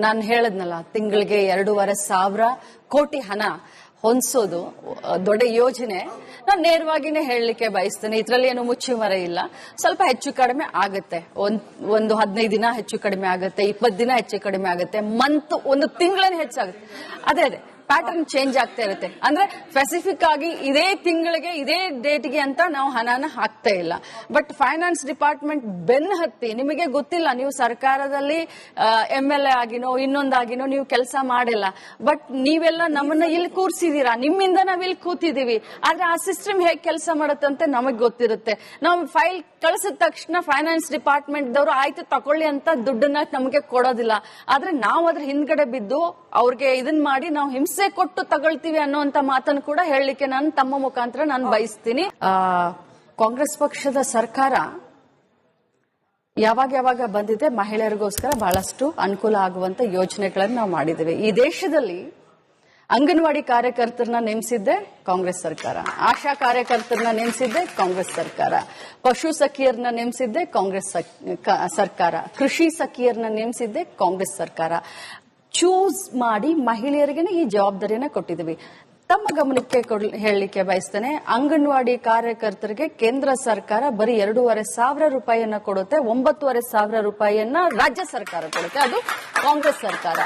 ನಾನು ಹೇಳದ್ನಲ್ಲ, ತಿಂಗಳಿಗೆ 2,500 ಕೋಟಿ ಹಣ ಹೊಂದಿಸೋದು ದೊಡ್ಡ ಯೋಜನೆ. ನಾನು ನೇರವಾಗಿನೇ ಹೇಳಲಿಕ್ಕೆ ಬಯಸ್ತೇನೆ, ಇದರಲ್ಲಿ ಏನು ಮುಚ್ಚುಮರೆ ಇಲ್ಲ. ಸ್ವಲ್ಪ ಹೆಚ್ಚು ಕಡಿಮೆ ಆಗುತ್ತೆ, ಒಂದು 15 ದಿನ ಹೆಚ್ಚು ಕಡಿಮೆ ಆಗುತ್ತೆ, 20 ದಿನ ಹೆಚ್ಚು ಕಡಿಮೆ ಆಗುತ್ತೆ, ಒಂದು ತಿಂಗಳೇ ಹೆಚ್ಚಾಗುತ್ತೆ. ಅದೇ ಪ್ಯಾಟರ್ನ್ ಚೇಂಜ್ ಆಗ್ತಾ ಇರುತ್ತೆ. ಅಂದ್ರೆ ಸ್ಪೆಸಿಫಿಕ್ ಆಗಿ ಇದೇ ತಿಂಗಳಿಗೆ ಇದೇ ಡೇಟ್ಗೆ ಅಂತ ನಾವು ಹಣನ ಹಾಕ್ತಾ ಇಲ್ಲ. ಬಟ್ ಫೈನಾನ್ಸ್ ಡಿಪಾರ್ಟ್ಮೆಂಟ್ ಬೆನ್ನು ಹತ್ತಿ, ನಿಮಗೆ ಗೊತ್ತಿಲ್ಲ, ನೀವು ಸರ್ಕಾರದಲ್ಲಿ MLA ಆಗಿನೋ ಇನ್ನೊಂದಾಗಿನೋ ನೀವು ಕೆಲಸ ಮಾಡಿಲ್ಲ, ಬಟ್ ನೀವೆಲ್ಲ ನಮ್ಮನ್ನ ಇಲ್ಲಿ ಕೂರ್ಸಿದೀರಾ, ನಿಮ್ಮಿಂದ ನಾವ್ ಇಲ್ಲಿ ಕೂತಿದೀವಿ. ಆದ್ರೆ ಆ ಸಿಸ್ಟಮ್ ಹೇಗೆ ಕೆಲಸ ಮಾಡುತ್ತಂತೆ ನಮಗ್ ಗೊತ್ತಿರುತ್ತೆ. ನಾವು ಫೈಲ್ ಕಳಿಸಿದ ತಕ್ಷಣ ಫೈನಾನ್ಸ್ ಡಿಪಾರ್ಟ್ಮೆಂಟ್ ದವರು ಆಯ್ತು ತಕೊಳ್ಳಿ ಅಂತ ದುಡ್ಡನ್ನ ನಮಗೆ ಕೊಡೋದಿಲ್ಲ. ಆದ್ರೆ ನಾವು ಅದ್ರ ಹಿಂದ್ಗಡೆ ಬಿದ್ದು ಅವ್ರಿಗೆ ಇದನ್ ಮಾಡಿ ನಾವು ಹಿಂಸೆ ಕೊಟ್ಟು ತಗೊಳ್ತೀವಿ ಅನ್ನುವಂತ ಮಾತನ್ನು ಕೂಡ ಹೇಳಲಿಕ್ಕೆ ನಾನು ತಮ್ಮ ಮುಖಾಂತರ ನಾನು ಬಯಸ್ತೀನಿ. ಕಾಂಗ್ರೆಸ್ ಪಕ್ಷದ ಸರ್ಕಾರ ಯಾವಾಗ ಬಂದಿದೆ, ಮಹಿಳೆಯರಿಗೋಸ್ಕರ ಬಹಳಷ್ಟು ಅನುಕೂಲ ಆಗುವಂತ ಯೋಜನೆಗಳನ್ನು ನಾವು ಮಾಡಿದ್ದೇವೆ. ಈ ದೇಶದಲ್ಲಿ ಅಂಗನವಾಡಿ ಕಾರ್ಯಕರ್ತರನ್ನ ನೇಮಿಸಿದ್ದೆ ಕಾಂಗ್ರೆಸ್ ಸರ್ಕಾರ, ಆಶಾ ಕಾರ್ಯಕರ್ತರನ್ನ ನೇಮಿಸಿದ್ದೆ ಕಾಂಗ್ರೆಸ್ ಸರ್ಕಾರ, ಪಶು ಸಖಿಯರನ್ನ ನೇಮಿಸಿದ್ದೆ ಕಾಂಗ್ರೆಸ್ ಸರ್ಕಾರ, ಕೃಷಿ ಸಖಿಯರನ್ನ ನೇಮಿಸಿದ್ದೆ ಕಾಂಗ್ರೆಸ್ ಸರ್ಕಾರ. ಚೂಸ್ ಮಾಡಿ ಮಹಿಳೆಯರಿಗೆ ಈ ಜವಾಬ್ದಾರಿಯನ್ನ ಕೊಟ್ಟಿದ್ದೀವಿ. ತಮ್ಮ ಗಮನಕ್ಕೆ ಹೇಳಲಿಕ್ಕೆ ಬಯಸ್ತೇನೆ, ಅಂಗನವಾಡಿ ಕಾರ್ಯಕರ್ತರಿಗೆ ಕೇಂದ್ರ ಸರ್ಕಾರ ಬರೀ 2,500 ರೂಪಾಯಿಯನ್ನ ಕೊಡುತ್ತೆ, 9,500 ರೂಪಾಯಿಯನ್ನ ರಾಜ್ಯ ಸರ್ಕಾರ ಕೊಡುತ್ತೆ, ಅದು ಕಾಂಗ್ರೆಸ್ ಸರ್ಕಾರ.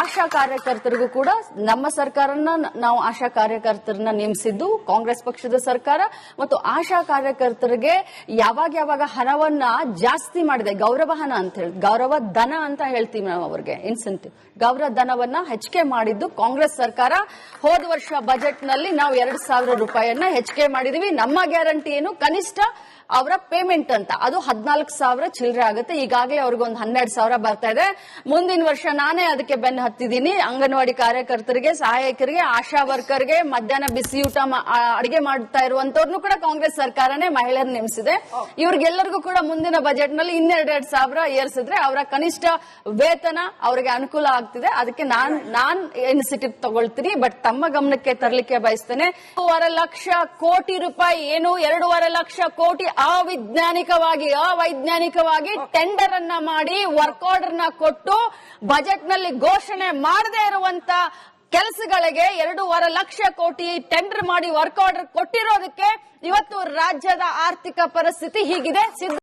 ಆಶಾ ಕಾರ್ಯಕರ್ತರಿಗೂ ಕೂಡ ನಮ್ಮ ಸರ್ಕಾರನ ನಾವು ಆಶಾ ಕಾರ್ಯಕರ್ತರನ್ನ ನೇಮಿಸಿದ್ದು ಕಾಂಗ್ರೆಸ್ ಪಕ್ಷದ ಸರ್ಕಾರ. ಮತ್ತು ಆಶಾ ಕಾರ್ಯಕರ್ತರಿಗೆ ಯಾವಾಗ ಹಣವನ್ನ ಜಾಸ್ತಿ ಮಾಡಿದೆ, ಗೌರವ ಹಣ ಅಂತ ಹೇಳಿ, ಗೌರವ ಧನ ಅಂತ ಹೇಳ್ತೀವಿ ನಾವು ಅವ್ರಿಗೆ, ಇನ್ಸೆಂಟಿವ್ ಗೌರವ ಧನವನ್ನ ಹೆಚ್ಚಿಗೆ ಮಾಡಿದ್ದು ಕಾಂಗ್ರೆಸ್ ಸರ್ಕಾರ. ಹೋದ ವರ್ಷ ಬಜೆಟ್ ನಲ್ಲಿ ನಾವು 2,000 ರೂಪಾಯಿಯನ್ನ ಹೆಚ್ಚಿಗೆ ಮಾಡಿದೀವಿ. ನಮ್ಮ ಗ್ಯಾರಂಟಿ ಏನು, ಕನಿಷ್ಠ ಅವರ ಪೇಮೆಂಟ್ ಅಂತ ಅದು 14,000 ಚಿಲ್ಲರೆ ಆಗುತ್ತೆ. ಈಗಾಗಲೇ ಅವ್ರಿಗೊಂದು 12,000 ಬರ್ತಾ ಇದೆ. ಮುಂದಿನ ವರ್ಷ ನಾನೇ ಅದಕ್ಕೆ ಬೆನ್ನು ಹತ್ತಿದ್ದೀನಿ. ಅಂಗನವಾಡಿ ಕಾರ್ಯಕರ್ತರಿಗೆ, ಸಹಾಯಕರಿಗೆ, ಆಶಾ ವರ್ಕರ್ಗೆ ಮಧ್ಯಾಹ್ನ ಬಿಸಿ ಊಟ ಅಡಿಗೆ ಮಾಡ್ತಾ ಇರುವಂತವ್ರನ್ನು ಕೂಡ ಕಾಂಗ್ರೆಸ್ ಸರ್ಕಾರನೇ ಮಹಿಳೆಯರು ನೇಮಿಸಿದೆ. ಇವ್ರಿಗೆಲ್ಲರಿಗೂ ಕೂಡ ಮುಂದಿನ ಬಜೆಟ್ ನಲ್ಲಿ 2,500 ಏರಿಸಿದ್ರೆ ಅವರ ಕನಿಷ್ಠ ವೇತನ ಅವರಿಗೆ ಅನುಕೂಲ ಆಗ್ತಿದೆ. ಅದಕ್ಕೆ ನಾನ್ ಇನಿಷಿಯೇಟಿವ್ ತಗೊಳ್ತೀನಿ. ಬಟ್ ತಮ್ಮ ಗಮನಕ್ಕೆ ತರಲಿಕ್ಕೆ ಬಯಸ್ತೇನೆ, 2.5 ಲಕ್ಷ ಕೋಟಿ ರೂಪಾಯಿ ಏನು 2.5 ಲಕ್ಷ ಕೋಟಿ ಅವೈಜ್ಞಾನಿಕವಾಗಿ ಟೆಂಡರ್ ಅನ್ನ ಮಾಡಿ ವರ್ಕ್ ಆರ್ಡರ್ ನ ಕೊಟ್ಟು ಬಜೆಟ್ ನಲ್ಲಿ ಘೋಷಣೆ ಮಾಡದೇ ಇರುವಂತ ಕೆಲಸಗಳಿಗೆ 2.5 ಲಕ್ಷ ಕೋಟಿ ಟೆಂಡರ್ ಮಾಡಿ ವರ್ಕ್ ಆರ್ಡರ್ ಕೊಟ್ಟಿರೋದಕ್ಕೆ ಇವತ್ತು ರಾಜ್ಯದ ಆರ್ಥಿಕ ಪರಿಸ್ಥಿತಿ ಹೀಗಿದೆ.